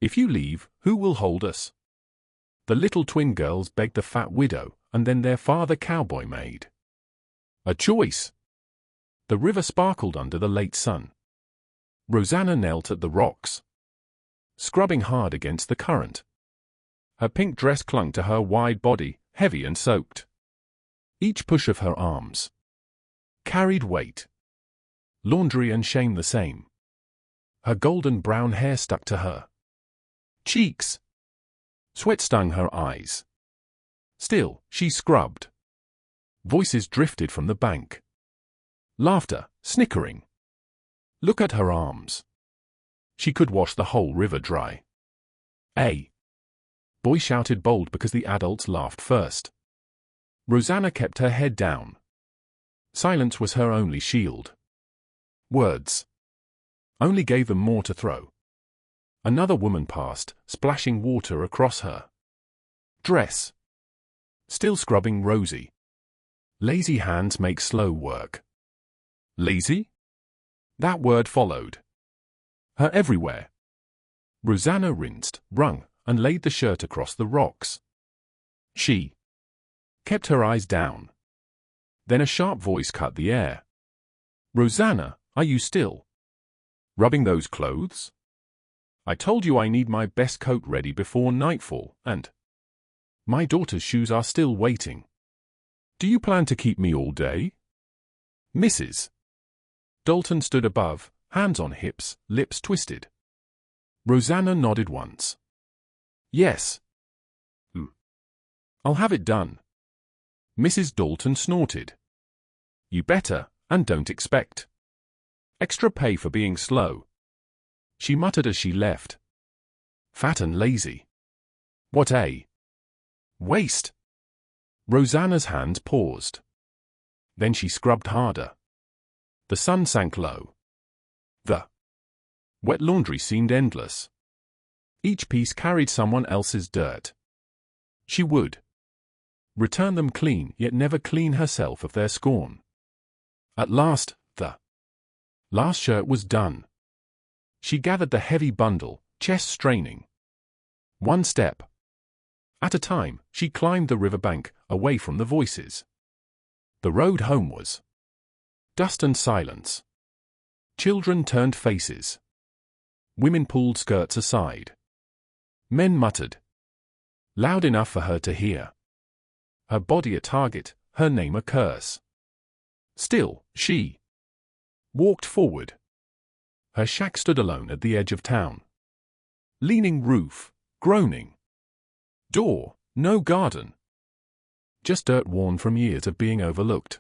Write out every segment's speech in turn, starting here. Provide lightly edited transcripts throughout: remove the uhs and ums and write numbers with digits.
If you leave, who will hold us? The little twin girls begged the fat widow, and then their father Cowboy made a choice. The river sparkled under the late sun. Rosanna knelt at the rocks, scrubbing hard against the current. Her pink dress clung to her wide body, heavy and soaked. Each push of her arms carried weight. Laundry and shame the same. Her golden brown hair stuck to her cheeks. Sweat stung her eyes. Still, she scrubbed. Voices drifted from the bank. Laughter, snickering. Look at her arms. She could wash the whole river dry. A boy shouted bold because the adults laughed first. Rosanna kept her head down. Silence was her only shield. Words only gave them more to throw. Another woman passed, splashing water across her dress. Still scrubbing Rosie. Lazy hands make slow work. Lazy? That word followed her everywhere. Rosanna rinsed, wrung, and laid the shirt across the rocks. She kept her eyes down. Then a sharp voice cut the air. Rosanna, are you still rubbing those clothes? I told you I need my best coat ready before nightfall, and my daughter's shoes are still waiting. Do you plan to keep me all day? Mrs. Dalton stood above, hands on hips, lips twisted. Rosanna nodded once. Yes. I'll have it done. Mrs. Dalton snorted. You better, and don't expect extra pay for being slow. She muttered as she left. Fat and lazy. What a waste. Rosanna's hands paused. Then she scrubbed harder. The sun sank low. The wet laundry seemed endless. Each piece carried someone else's dirt. She would return them clean, yet never clean herself of their scorn. At last, the last shirt was done. She gathered the heavy bundle, chest straining. One step at a time, she climbed the riverbank, away from the voices. The road home was dust and silence. Children turned faces. Women pulled skirts aside. Men muttered, loud enough for her to hear. Her body a target, her name a curse. Still, she walked forward. Her shack stood alone at the edge of town. Leaning roof, groaning. Door, no garden. Just dirt worn from years of being overlooked.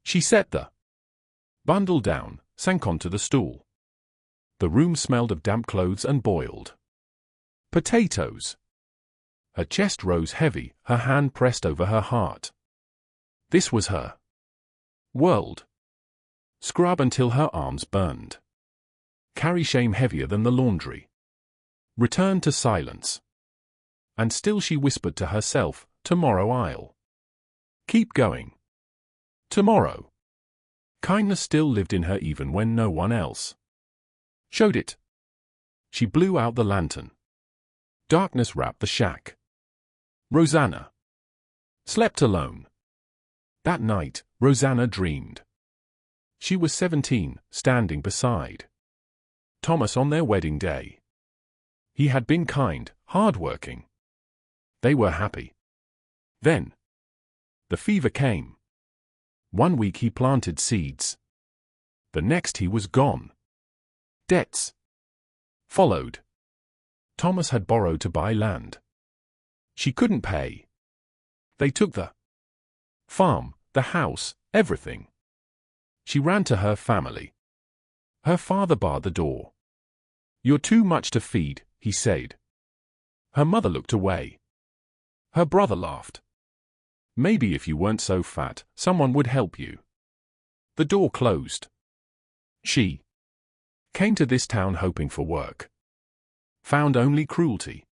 She set the bundle down, sank onto the stool. The room smelled of damp clothes and boiled potatoes. Her chest rose heavy, her hand pressed over her heart. This was her world. Scrub until her arms burned. Carry shame heavier than the laundry. Return to silence. And still she whispered to herself, tomorrow I'll keep going. Tomorrow. Kindness still lived in her even when no one else showed it. She blew out the lantern. Darkness wrapped the shack. Rosanna slept alone. That night, Rosanna dreamed. She was 17, standing beside Thomas on their wedding day. He had been kind, hard-working. They were happy. Then the fever came. One week he planted seeds. The next he was gone. Debts followed. Thomas had borrowed to buy land. She couldn't pay. They took the farm, the house, everything. She ran to her family. Her father barred the door. You're too much to feed, he said. Her mother looked away. Her brother laughed. Maybe if you weren't so fat, someone would help you. The door closed. She came to this town hoping for work. Found only cruelty.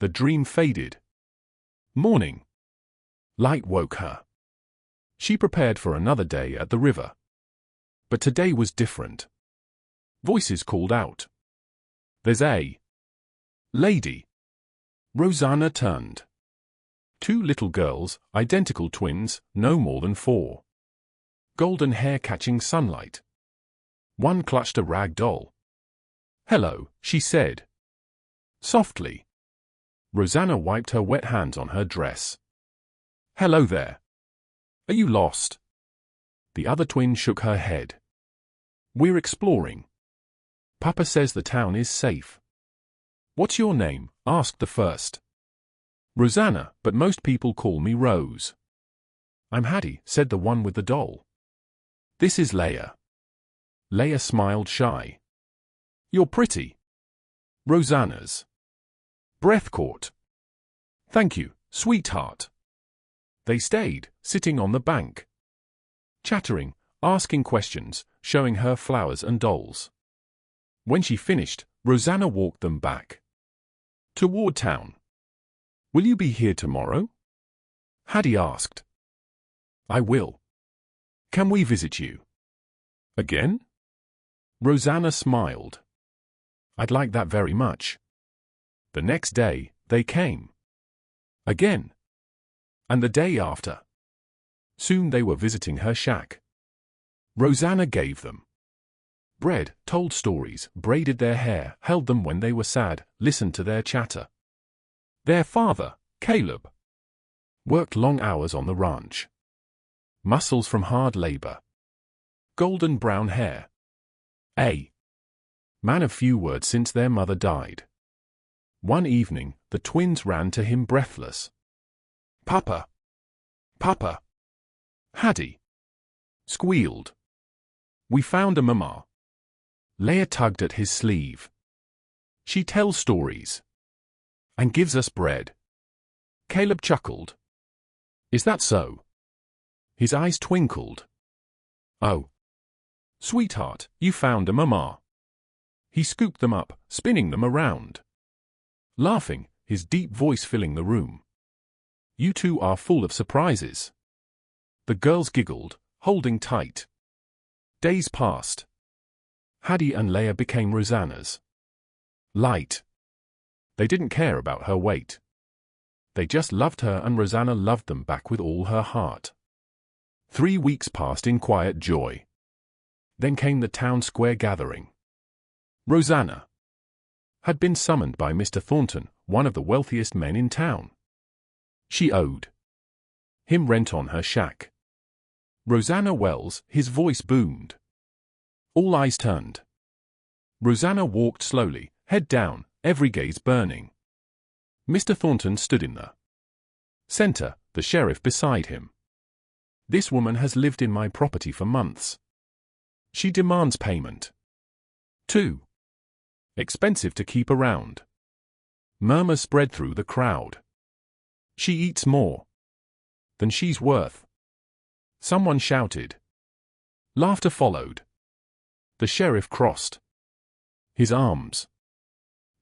The dream faded. Morning. Light woke her. She prepared for another day at the river. But today was different. Voices called out. There's a Lady. Rosanna turned. Two little girls, identical twins, no more than 4. Golden hair catching sunlight. One clutched a rag doll. "Hello," she said. Softly. Rosanna wiped her wet hands on her dress. "Hello there. Are you lost?" The other twin shook her head. "We're exploring. Papa says the town is safe." "What's your name?" asked the first. "Rosanna, but most people call me Rose." "I'm Hattie," said the one with the doll. "This is Leia." Leia smiled shy. "You're pretty." Rosanna's breath caught. "Thank you, sweetheart." They stayed, sitting on the bank, chattering, asking questions, showing her flowers and dolls. When she finished, Rosanna walked them back toward town. "Will you be here tomorrow?" Hattie asked. "I will." "Can we visit you again?" Rosanna smiled. "I'd like that very much." The next day, they came again, and the day after. Soon they were visiting her shack. Rosanna gave them bread, told stories, braided their hair, held them when they were sad, listened to their chatter. Their father, Caleb, worked long hours on the ranch. Muscles from hard labor. Golden brown hair. A man of few words since their mother died. One evening, the twins ran to him breathless. "Papa! Papa!" Hattie squealed. "We found a mama." Leia tugged at his sleeve. "She tells stories and gives us bread." Caleb chuckled. "Is that so?" His eyes twinkled. "Oh, sweetheart, you found a mama." He scooped them up, spinning them around, laughing, his deep voice filling the room. "You two are full of surprises." The girls giggled, holding tight. Days passed. Hattie and Leia became Rosanna's light. They didn't care about her weight. They just loved her, and Rosanna loved them back with all her heart. 3 weeks passed in quiet joy. Then came the town square gathering. Rosanna had been summoned by Mr. Thornton, one of the wealthiest men in town. She owed him rent on her shack. "Rosanna Wells," his voice boomed. All eyes turned. Rosanna walked slowly, head down, every gaze burning. Mr. Thornton stood in the center, the sheriff beside him. "This woman has lived in my property for months. She demands payment. Too expensive to keep around." Murmurs spread through the crowd. "She eats more than she's worth." Someone shouted. Laughter followed. The sheriff crossed his arms.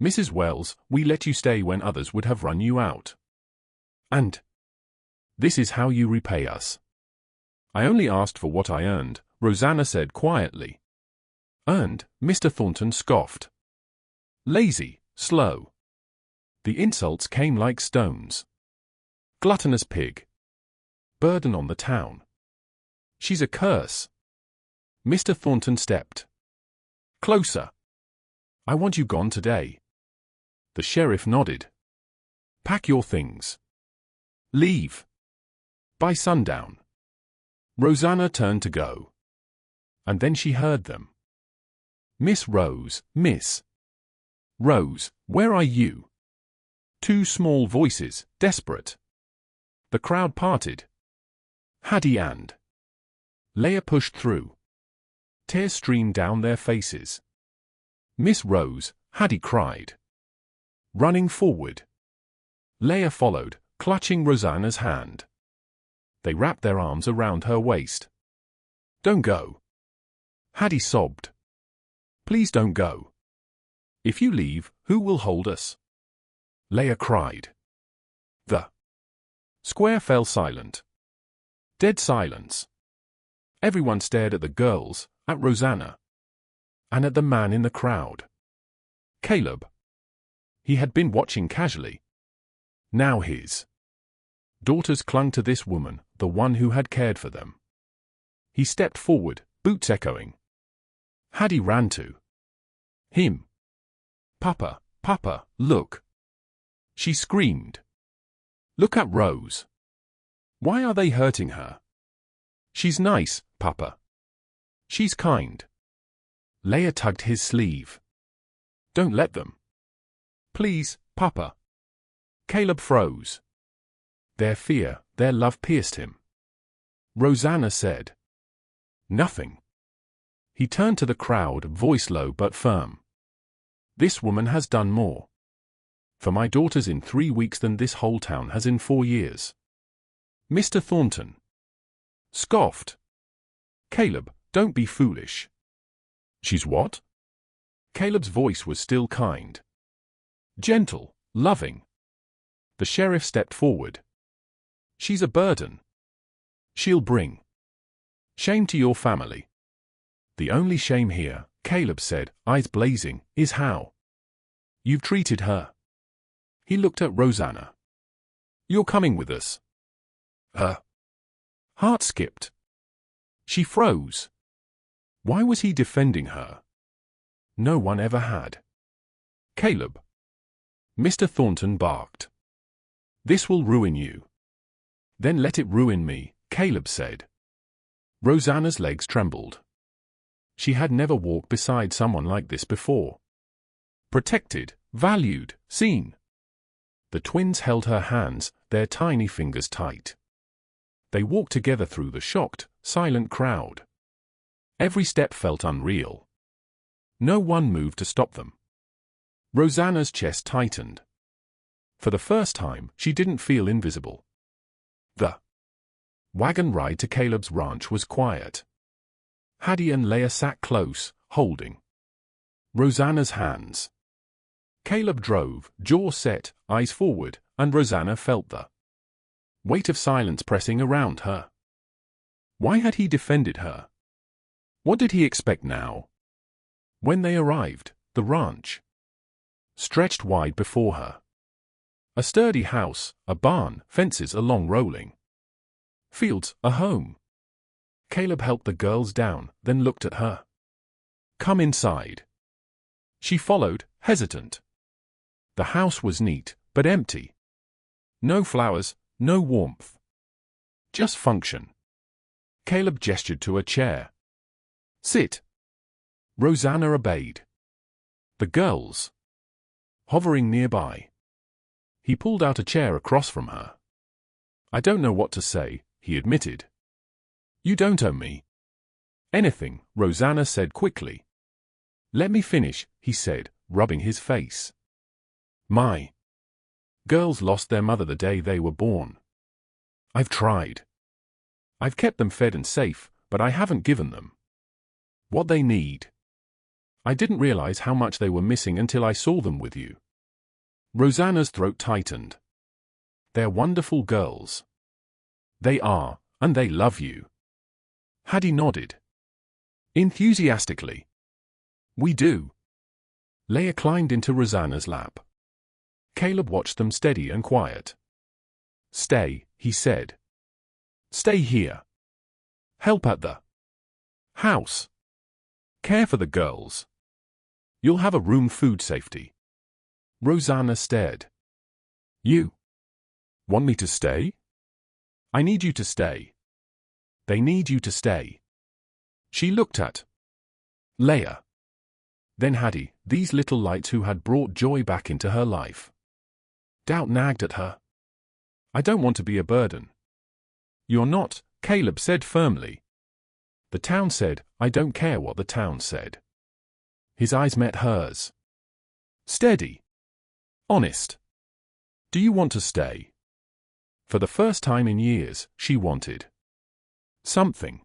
"Mrs. Wells, we let you stay when others would have run you out. And this is how you repay us." "I only asked for what I earned," Rosanna said quietly. "Earned?" Mr. Thornton scoffed. "Lazy, slow." The insults came like stones. "Gluttonous pig. Burden on the town. She's a curse." Mr. Thornton stepped closer. "I want you gone today." The sheriff nodded. "Pack your things. Leave. By sundown." Rosanna turned to go. And then she heard them. "Miss Rose, Miss Rose, where are you?" Two small voices, desperate. The crowd parted. Hattie and Leia pushed through. Tears streamed down their faces. "Miss Rose," Hattie cried, running forward. Leia followed, clutching Rosanna's hand. They wrapped their arms around her waist. "Don't go." Hattie sobbed. "Please don't go. If you leave, who will hold us?" Leia cried. The square fell silent. Dead silence. Everyone stared at the girls, at Rosanna, and at the man in the crowd. Caleb He had been watching casually. Now his daughters clung to this woman, the one who had cared for them. He stepped forward, boots echoing. Hattie ran to him. "Papa, Papa, look!" she screamed. "Look at Rose. Why are they hurting her? She's nice, Papa. She's kind." Leia tugged his sleeve. "Don't let them. Please, Papa." Caleb froze. Their fear, their love pierced him. Rosanna said nothing. He turned to the crowd, voice low but firm. "This woman has done more for my daughters in 3 weeks than this whole town has in 4 years." Mr. Thornton scoffed. "Caleb, don't be foolish." "She's what?" Caleb's voice was still kind. Gentle, loving. The sheriff stepped forward. "She's a burden. She'll bring shame to your family." "The only shame here," Caleb said, eyes blazing, "is how you've treated her." He looked at Rosanna. "You're coming with us." Her heart skipped. She froze. Why was he defending her? No one ever had. "Caleb." Mr. Thornton barked. "This will ruin you." "Then let it ruin me," Caleb said. Rosanna's legs trembled. She had never walked beside someone like this before. Protected, valued, seen. The twins held her hands, their tiny fingers tight. They walked together through the shocked, silent crowd. Every step felt unreal. No one moved to stop them. Rosanna's chest tightened. For the first time, she didn't feel invisible. The wagon ride to Caleb's ranch was quiet. Hattie and Leia sat close, holding Rosanna's hands. Caleb drove, jaw set, eyes forward, and Rosanna felt the weight of silence pressing around her. Why had he defended her? What did he expect now? When they arrived, the ranch stretched wide before her. A sturdy house, a barn, fences along rolling fields, a home. Caleb helped the girls down, then looked at her. "Come inside." She followed, hesitant. The house was neat, but empty. No flowers, no warmth. Just function. Caleb gestured to a chair. "Sit." Rosanna obeyed. The girls hovering nearby. He pulled out a chair across from her. "I don't know what to say," he admitted. "You don't owe me anything," Rosanna said quickly. "Let me finish," he said, rubbing his face. "My girls lost their mother the day they were born. I've tried. I've kept them fed and safe, but I haven't given them what they need. I didn't realize how much they were missing until I saw them with you." Rosanna's throat tightened. "They're wonderful girls." "They are, and they love you." Hattie nodded enthusiastically. "We do." Leia climbed into Rosanna's lap. Caleb watched them steady and quiet. "Stay," he said. "Stay here. Help at the house. Care for the girls. You'll have a room, food safety." Rosanna stared. "You want me to stay?" "I need you to stay. They need you to stay." She looked at Leia. Then Hattie, these little lights who had brought joy back into her life. Doubt nagged at her. "I don't want to be a burden." "You're not," Caleb said firmly. "The town said, I don't care what the town said." His eyes met hers. Steady. Honest. "Do you want to stay?" For the first time in years, she wanted something.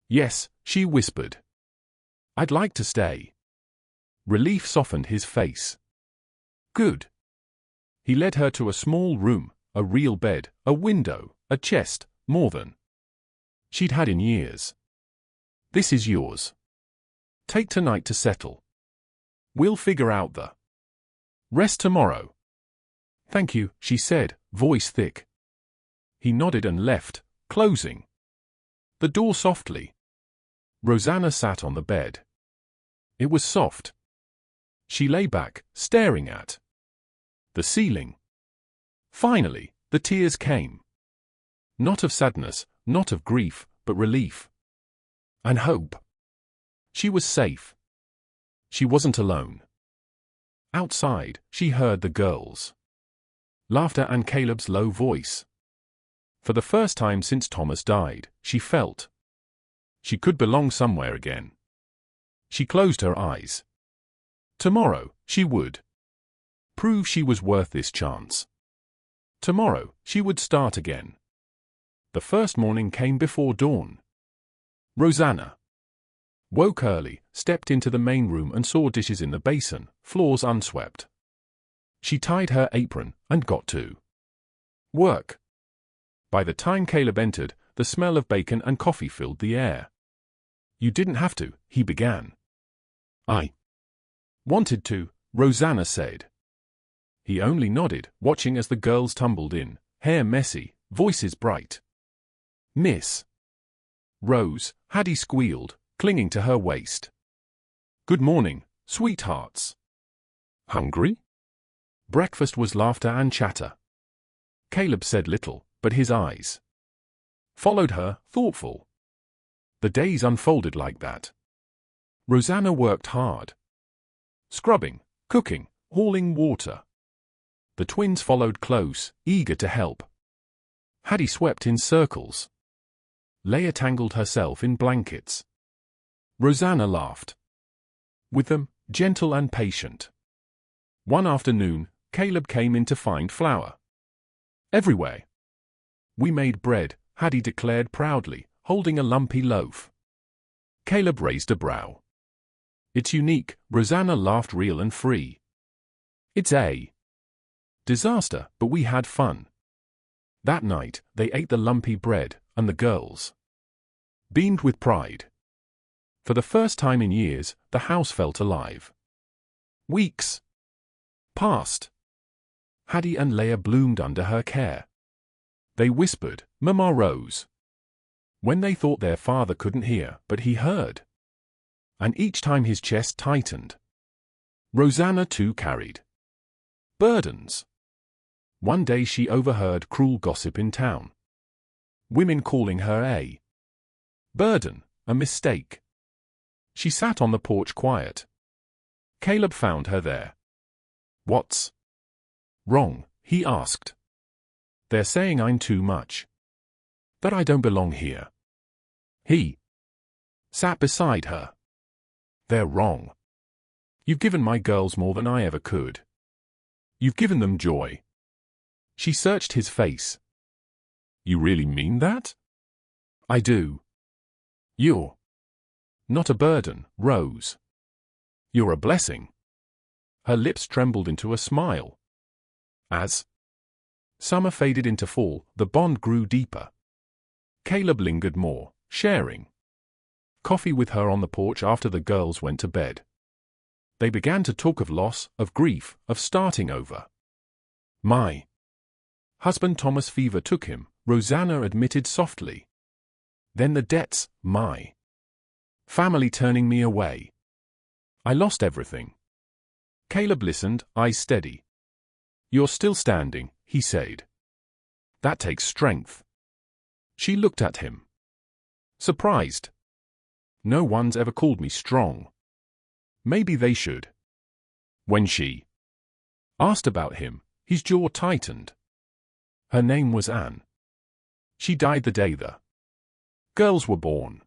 "Yes," she whispered. "I'd like to stay." Relief softened his face. "Good." He led her to a small room, a real bed, a window, a chest, more than she'd had in years. "This is yours. Take tonight to settle. We'll figure out the Rest tomorrow. Thank you, she said, voice thick. He nodded and left, closing the door softly. Rosanna sat on the bed. It was soft. She lay back, staring at the ceiling. Finally, the tears came. Not of sadness, not of grief, but relief. And hope. She was safe. She wasn't alone. Outside, she heard the girls' laughter and Caleb's low voice. For the first time since Thomas died, she felt she could belong somewhere again. She closed her eyes. Tomorrow, she would prove she was worth this chance. Tomorrow, she would start again. The first morning came before dawn. Rosanna woke early, stepped into the main room and saw dishes in the basin, floors unswept. She tied her apron and got to work. By the time Caleb entered, the smell of bacon and coffee filled the air. You didn't have to, he began. I wanted to, Rosanna said. He only nodded, watching as the girls tumbled in, hair messy, voices bright. Miss Rose, Hattie squealed, clinging to her waist. Good morning, sweethearts. Hungry? Breakfast was laughter and chatter. Caleb said little, but his eyes followed her, thoughtful. The days unfolded like that. Rosanna worked hard. Scrubbing, cooking, hauling water. The twins followed close, eager to help. Hattie swept in circles. Leia tangled herself in blankets. Rosanna laughed with them, gentle and patient. One afternoon, Caleb came in to find flour everywhere. We made bread, Hattie declared proudly, holding a lumpy loaf. Caleb raised a brow. It's unique, Rosanna laughed real and free. It's a disaster, but we had fun. That night, they ate the lumpy bread, and the girls beamed with pride. For the first time in years, the house felt alive. Weeks passed. Hattie and Leia bloomed under her care. They whispered, Mama Rose, when they thought their father couldn't hear, but he heard. And each time his chest tightened. Rosanna too carried burdens. One day she overheard cruel gossip in town. Women calling her a burden, a mistake. She sat on the porch quiet. Caleb found her there. What's wrong? He asked. They're saying I'm too much. That I don't belong here. He sat beside her. They're wrong. You've given my girls more than I ever could. You've given them joy. She searched his face. You really mean that? I do. You're not a burden, Rose. You're a blessing. Her lips trembled into a smile. As summer faded into fall, the bond grew deeper. Caleb lingered more, sharing coffee with her on the porch after the girls went to bed. They began to talk of loss, of grief, of starting over. My husband Thomas fever took him, Rosanna admitted softly. Then the debts, my family turning me away. I lost everything. Caleb listened, eyes steady. You're still standing, he said. That takes strength. She looked at him. Surprised. No one's ever called me strong. Maybe they should. When she asked about him, his jaw tightened. Her name was Anne. She died the day the girls were born.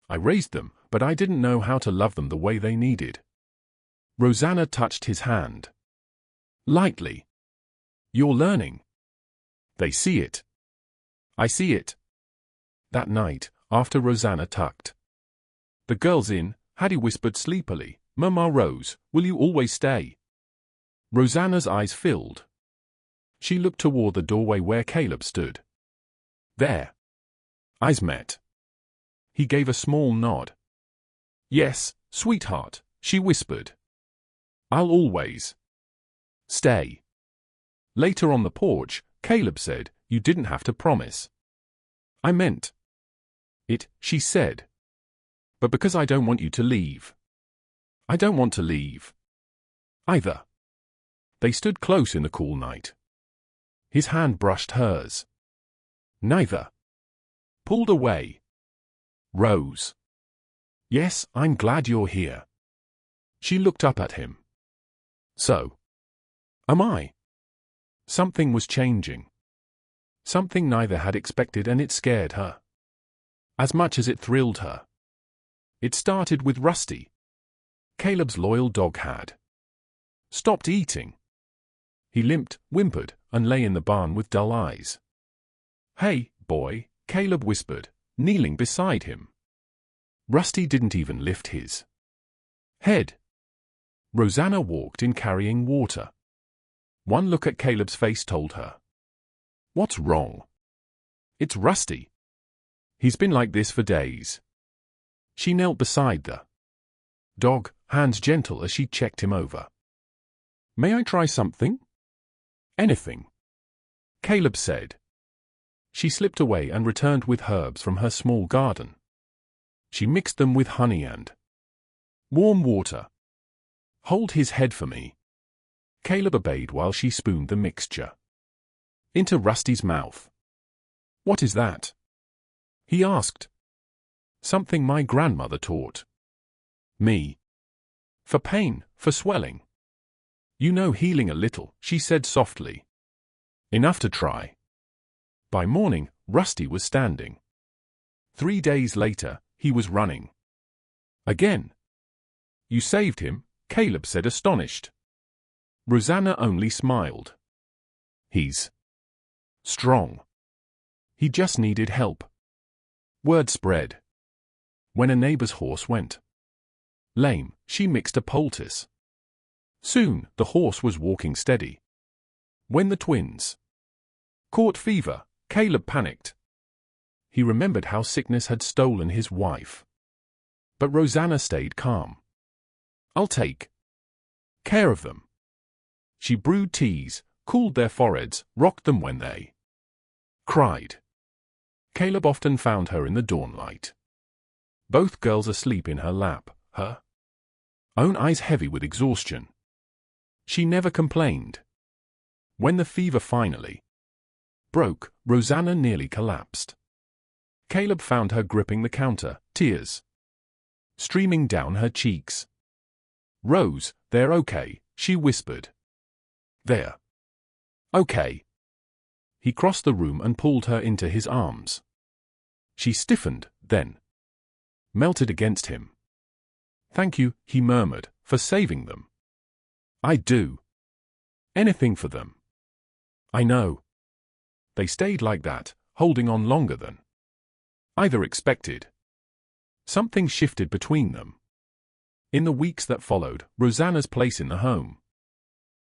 I raised them, but I didn't know how to love them the way they needed. Rosanna touched his hand. Lightly. You're learning. They see it. I see it. That night, after Rosanna tucked the girls in, Hattie whispered sleepily, Mama Rose, will you always stay? Rosanna's eyes filled. She looked toward the doorway where Caleb stood. There. Eyes met. He gave a small nod. Yes, sweetheart, she whispered. I'll always Stay. Later on the porch, Caleb said, "You didn't have to promise." "I meant it," she said. "But because I don't want you to leave." "I don't want to leave either." They stood close in the cool night. His hand brushed hers. Neither pulled away. Rose. "Yes, I'm glad you're here." She looked up at him. "So am I." Something was changing. Something neither had expected, and it scared her as much as it thrilled her. It started with Rusty. Caleb's loyal dog had stopped eating. He limped, whimpered, and lay in the barn with dull eyes. "Hey, boy," Caleb whispered, kneeling beside him. Rusty didn't even lift his head. Rosanna walked in carrying water. One look at Caleb's face told her. "What's wrong?" "It's Rusty. He's been like this for days." She knelt beside the dog, hands gentle as she checked him over. "May I try something?" "Anything," Caleb said. She slipped away and returned with herbs from her small garden. She mixed them with honey and warm water. "Hold his head for me." Caleb obeyed while she spooned the mixture into Rusty's mouth. "What is that?" he asked. "Something my grandmother taught me. For pain, for swelling. You know, healing a little," she said softly. "Enough to try." By morning, Rusty was standing. 3 days later, he was running again. "You saved him," Caleb said, astonished. Rosanna only smiled. "He's strong. He just needed help." Word spread. When a neighbor's horse went lame, she mixed a poultice. Soon, the horse was walking steady. When the twins caught fever, Caleb panicked. He remembered how sickness had stolen his wife. But Rosanna stayed calm. "I'll take care of them." She brewed teas, cooled their foreheads, rocked them when they cried. Caleb often found her in the dawnlight. Both girls asleep in her lap, her own eyes heavy with exhaustion. She never complained. When the fever finally broke, Rosanna nearly collapsed. Caleb found her gripping the counter, tears streaming down her cheeks. "Rose, they're okay," she whispered. "They're okay." He crossed the room and pulled her into his arms. She stiffened, then melted against him. "Thank you," he murmured, "for saving them. I'd do anything for them." "I know." They stayed like that, holding on longer than either expected. Something shifted between them. In the weeks that followed, Rosanna's place in the home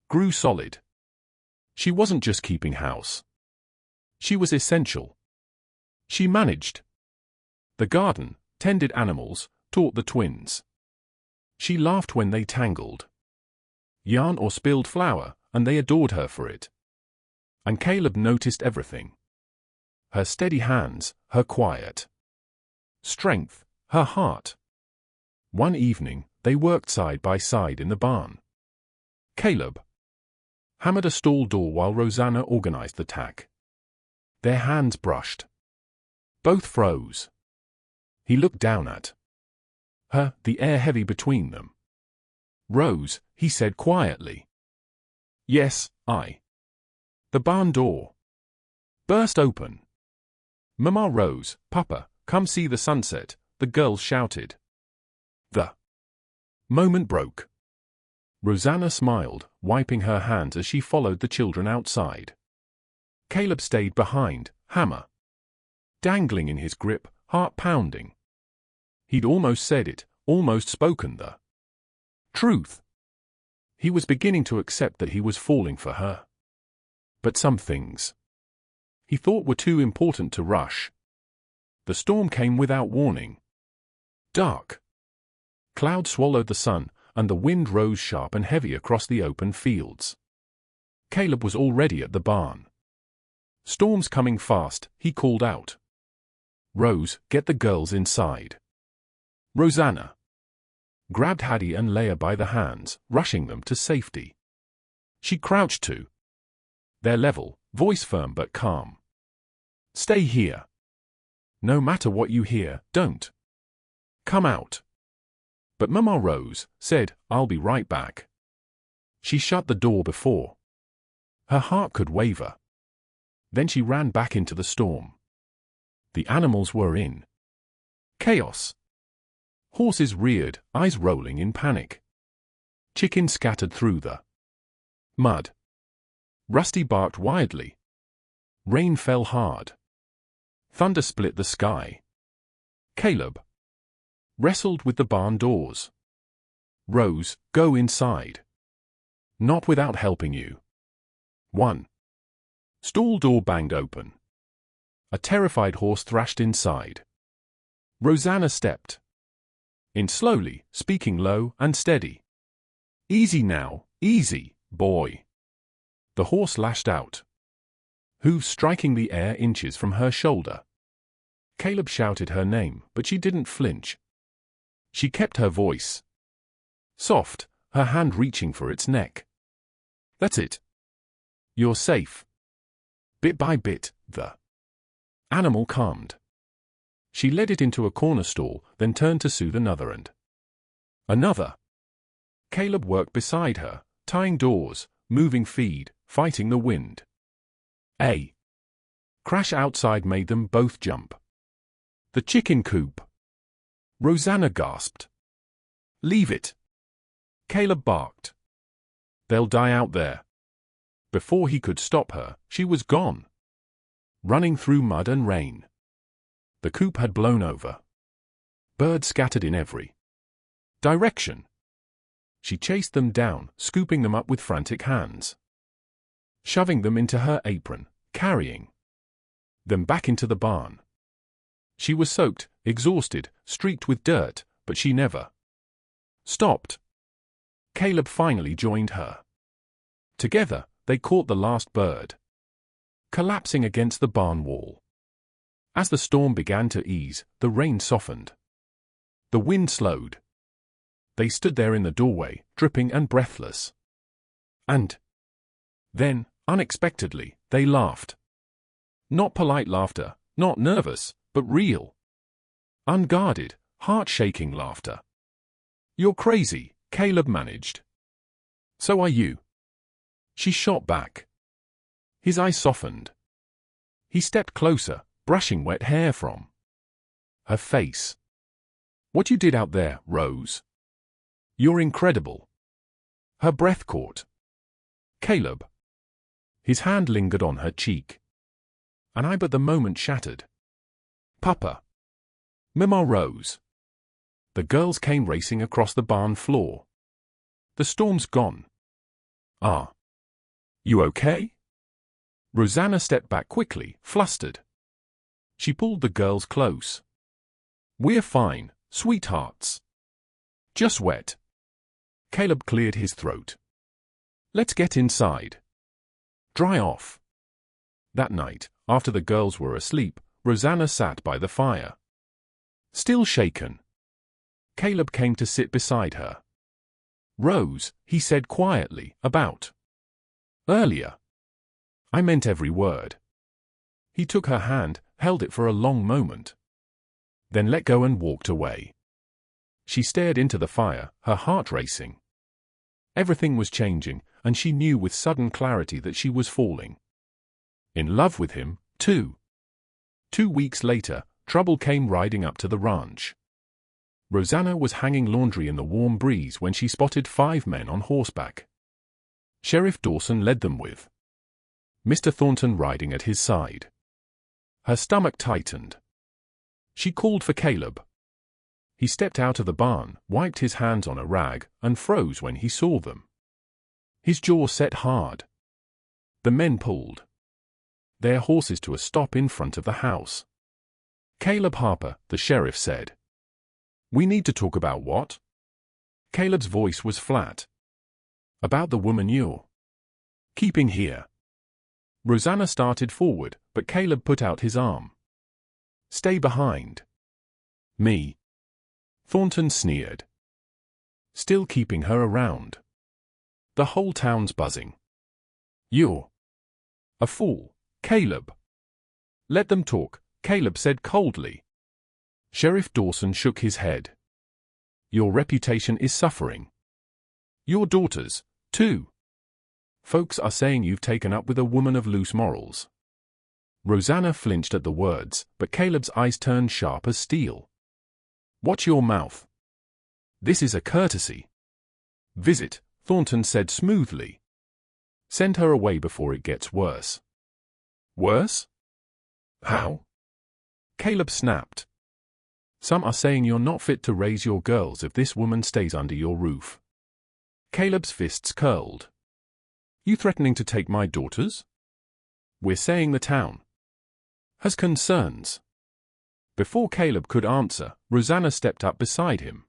grew solid. She wasn't just keeping house. She was essential. She managed the garden, tended animals, taught the twins. She laughed when they tangled yarn or spilled flour, and they adored her for it. And Caleb noticed everything. Her steady hands, her quiet strength, her heart. One evening, they worked side by side in the barn. Caleb hammered a stall door while Rosanna organized the tack. Their hands brushed. Both froze. He looked down at her, the air heavy between them. "Rose," he said quietly. "Yes, I." The barn door burst open. "Mama Rose, Papa, come see the sunset," the girls shouted. The moment broke. Rosanna smiled, wiping her hands as she followed the children outside. Caleb stayed behind, hammer dangling in his grip, heart pounding. He'd almost said it, almost spoken the truth. He was beginning to accept that he was falling for her. But some things he thought were too important to rush. The storm came without warning. Dark clouds swallowed the sun, and the wind rose sharp and heavy across the open fields. Caleb was already at the barn. "Storm's coming fast," he called out. "Rose, get the girls inside." Rosanna grabbed Hattie and Leia by the hands, rushing them to safety. She crouched to their level, voice firm but calm. "Stay here. No matter what you hear, don't come out." But Mama Rose said, "I'll be right back." She shut the door before her heart could waver. Then she ran back into the storm. The animals were in chaos. Horses reared, eyes rolling in panic. Chickens scattered through the mud. Rusty barked wildly. Rain fell hard. Thunder split the sky. Caleb wrestled with the barn doors. "Rose, go inside." "Not without helping you." One stall door banged open. A terrified horse thrashed inside. Rosanna stepped in slowly, speaking low and steady. "Easy now, easy, boy." The horse lashed out, hooves striking the air inches from her shoulder. Caleb shouted her name, but she didn't flinch. She kept her voice soft, her hand reaching for its neck. "That's it. You're safe." Bit by bit, the animal calmed. She led it into a corner stall, then turned to soothe another and another. Caleb worked beside her, tying doors, moving feed, fighting the wind. A crash outside made them both jump. "The chicken coop." Rosanna gasped. "Leave it." Caleb barked. "They'll die out there." Before he could stop her, she was gone, running through mud and rain. The coop had blown over. Birds scattered in every direction. She chased them down, scooping them up with frantic hands, shoving them into her apron, carrying them back into the barn. She was soaked, exhausted, streaked with dirt, but she never stopped. Caleb finally joined her. Together, they caught the last bird, collapsing against the barn wall. As the storm began to ease, the rain softened. The wind slowed. They stood there in the doorway, dripping and breathless. And then, unexpectedly, they laughed. Not polite laughter, not nervous, but real, unguarded, heart-shaking laughter. "You're crazy," Caleb managed. "So are you." She shot back. His eyes softened. He stepped closer, brushing wet hair from her face. "What you did out there, Rose. You're incredible." Her breath caught. Caleb. His hand lingered on her cheek. But the moment shattered. "Papa." Mama Rose. The girls came racing across the barn floor. "The storm's gone." "Are you okay?" Rosanna stepped back quickly, flustered. She pulled the girls close. "We're fine, sweethearts. Just wet." Caleb cleared his throat. "Let's get inside. Dry off." That night, after the girls were asleep, Rosanna sat by the fire. Still shaken. Caleb came to sit beside her. "Rose," he said quietly, "about earlier. I meant every word." He took her hand, held it for a long moment, then let go and walked away. She stared into the fire, her heart racing. Everything was changing, and she knew with sudden clarity that she was falling in love with him, too. 2 weeks later, trouble came riding up to the ranch. Rosanna was hanging laundry in the warm breeze when she spotted 5 men on horseback. Sheriff Dawson led them with Mr. Thornton riding at his side. Her stomach tightened. She called for Caleb. He stepped out of the barn, wiped his hands on a rag, and froze when he saw them. His jaw set hard. The men pulled their horses to a stop in front of the house. "Caleb Harper," the sheriff said. "We need to talk about what?" Caleb's voice was flat. "About the woman you're Keeping here. Rosanna started forward, but Caleb put out his arm. Stay behind. Me. Thornton sneered. Still keeping her around. The whole town's buzzing. You're a fool, Caleb. Let them talk, Caleb said coldly. Sheriff Dawson shook his head. Your reputation is suffering. Your daughters, too. Folks are saying you've taken up with a woman of loose morals. Rosanna flinched at the words, but Caleb's eyes turned sharp as steel. Watch your mouth. This is a courtesy visit, Thornton said smoothly. Send her away before it gets worse. Worse? How? Caleb snapped. Some are saying you're not fit to raise your girls if this woman stays under your roof. Caleb's fists curled. You threatening to take my daughters? We're saying the town has concerns. Before Caleb could answer, Rosanna stepped up beside him.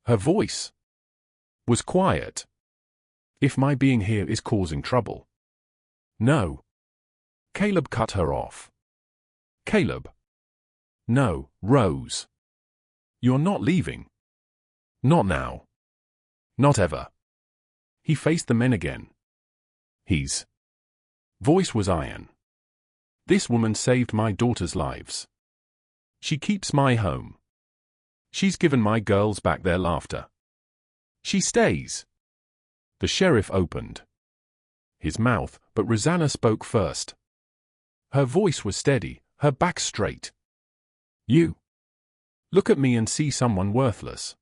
Her voice was quiet. If my being here is causing trouble. No. Caleb cut her off. Caleb. No, Rose. You're not leaving. Not now. Not ever. He faced the men again. His voice was iron. This woman saved my daughters' lives. She keeps my home. She's given my girls back their laughter. She stays. The sheriff opened his mouth, but Rosanna spoke first. Her voice was steady, her back straight. You look at me and see someone worthless.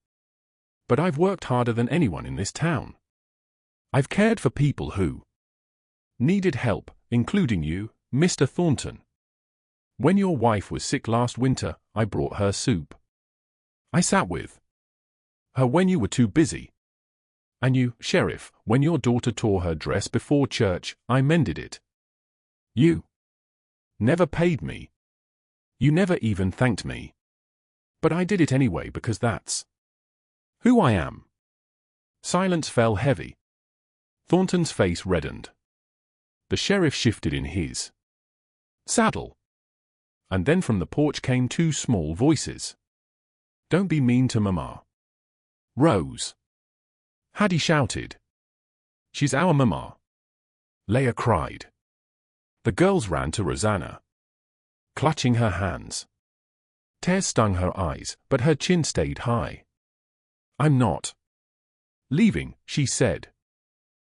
But I've worked harder than anyone in this town. I've cared for people who needed help, including you, Mr. Thornton. When your wife was sick last winter, I brought her soup. I sat with her when you were too busy. And you, Sheriff, when your daughter tore her dress before church, I mended it. You never paid me. You never even thanked me. But I did it anyway because that's who I am. Silence fell heavy. Thornton's face reddened. The sheriff shifted in his saddle. And then from the porch came two small voices. Don't be mean to Mama. Rose. Hattie shouted. She's our Mama. Leah cried. The girls ran to Rosanna, clutching her hands. Tears stung her eyes, but her chin stayed high. I'm not leaving, she said.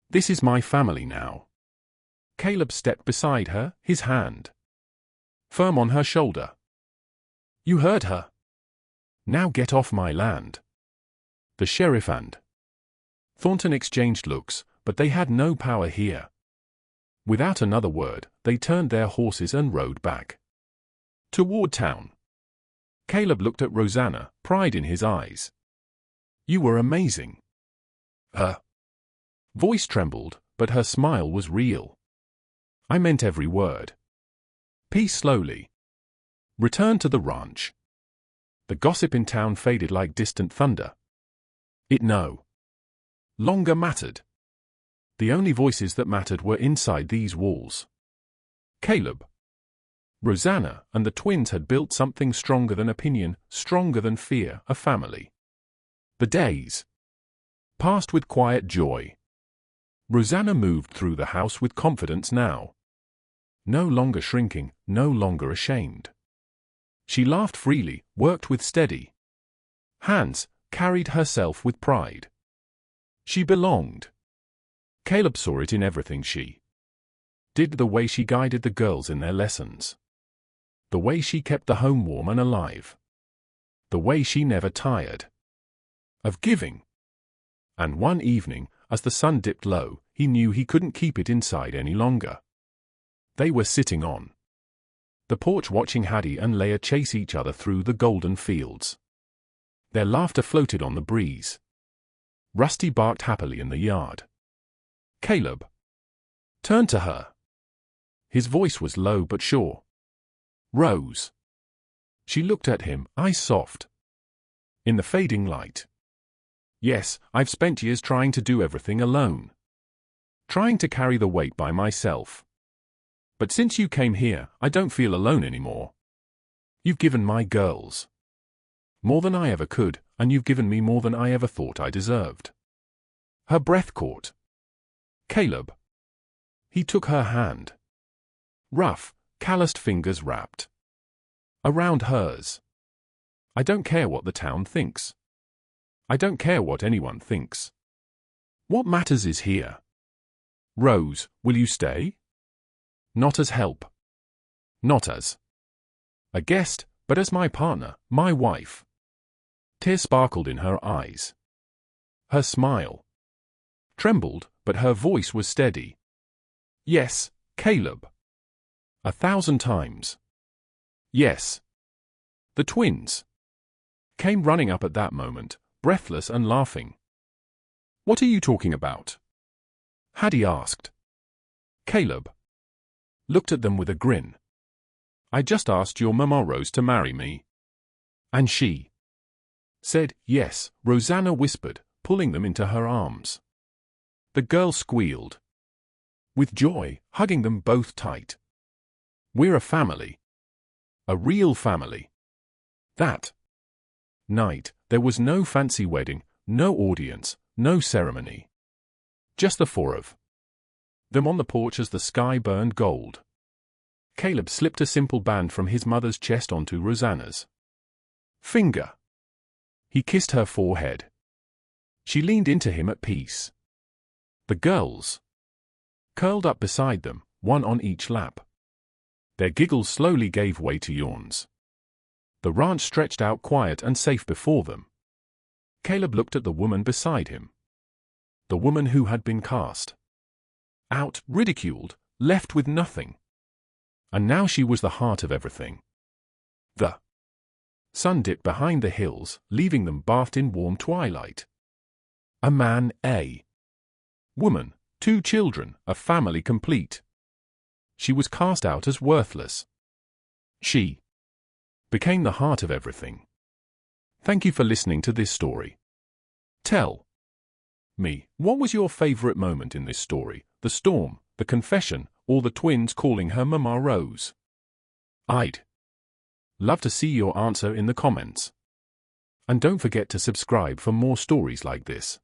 This is my family now. Caleb stepped beside her, his hand firm on her shoulder. You heard her. Now get off my land. The sheriff and Thornton exchanged looks, but they had no power here. Without another word, they turned their horses and rode back toward town. Caleb looked at Rosanna, pride in his eyes. You were amazing. Her voice trembled, but her smile was real. I meant every word. Peace slowly returned to the ranch. The gossip in town faded like distant thunder. It no longer mattered. The only voices that mattered were inside these walls. Caleb, Rosanna, and the twins had built something stronger than opinion, stronger than fear, a family. The days passed with quiet joy. Rosanna moved through the house with confidence now. No longer shrinking, no longer ashamed. She laughed freely, worked with steady hands, carried herself with pride. She belonged. Caleb saw it in everything she did, the way she guided the girls in their lessons, the way she kept the home warm and alive, the way she never tired of giving. And one evening, as the sun dipped low, he knew he couldn't keep it inside any longer. They were sitting on the porch watching Hattie and Leah chase each other through the golden fields. Their laughter floated on the breeze. Rusty barked happily in the yard. Caleb turned to her. His voice was low but sure. Rose. She looked at him, eyes soft. In the fading light. Yes, I've spent years trying to do everything alone. trying to carry the weight by myself. But since you came here, I don't feel alone anymore. You've given my girls more than I ever could, and you've given me more than I ever thought I deserved. Her breath caught. Caleb. He took her hand. Rough, calloused fingers wrapped around hers. I don't care what the town thinks. I don't care what anyone thinks. What matters is here. Rose, will you stay? Not as help. Not as a guest, but as my partner, my wife. Tears sparkled in her eyes. Her smile trembled, but her voice was steady. Yes, Caleb. 1,000 times. Yes. The twins came running up at that moment, breathless and laughing. What are you talking about? Hattie asked. Caleb looked at them with a grin. I just asked your Mama Rose to marry me. And she said yes, Rosanna whispered, pulling them into her arms. The girl squealed with joy, hugging them both tight. We're a family. A real family. That night, there was no fancy wedding, no audience, no ceremony. Just the four of them on the porch as the sky burned gold. Caleb slipped a simple band from his mother's chest onto Rosanna's finger. He kissed her forehead. She leaned into him at peace. The girls curled up beside them, one on each lap. Their giggles slowly gave way to yawns. The ranch stretched out quiet and safe before them. Caleb looked at the woman beside him. The woman who had been cast out, ridiculed, left with nothing. And now she was the heart of everything. The sun dipped behind the hills, leaving them bathed in warm twilight. A man, a woman, 2 children, a family complete. She was cast out as worthless. She became the heart of everything. Thank you for listening to this story. Tell me, what was your favorite moment in this story? The storm, the confession, or the twins calling her Mama Rose? I'd love to see your answer in the comments. And don't forget to subscribe for more stories like this.